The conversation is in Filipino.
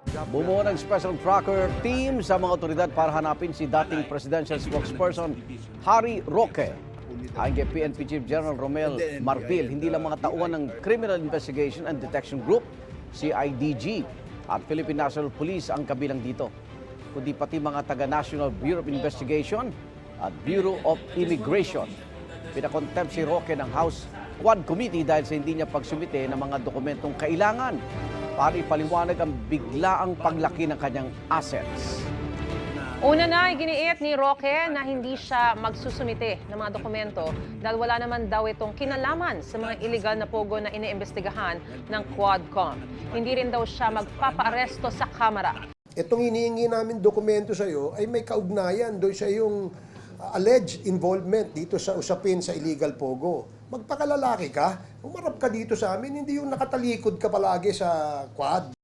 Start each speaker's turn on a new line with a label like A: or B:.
A: Bumuo ng special tracker team sa mga otoridad para hanapin si dating presidential spokesperson Harry Roque. Ayon kay PNP Chief General Romel Marvil, hindi lang mga tauhan ng Criminal Investigation and Detection Group, CIDG, at Philippine National Police ang kabilang dito, kundi pati mga taga-National Bureau of Investigation at Bureau of Immigration. Pinakontempt si Roque ng House Quad Committee dahil sa hindi niya pagsumite ng mga dokumentong kailangan para ipaliwanag ang biglaang paglaki ng kanyang assets.
B: Una na, iginiit ni Roque na hindi siya magsusumite ng mga dokumento dahil wala naman daw itong kinalaman sa mga illegal na pogo na iniimbestigahan ng Quadcom. Hindi rin daw siya magpapaaresto sa Kamara.
C: Itong hinihingi namin dokumento sa iyo ay may kaugnayan doon sa iyong alleged involvement dito sa usapin sa illegal pogo. Magpakalalaki ka, umarap ka dito sa amin, hindi yung nakatalikod ka palagi sa quad.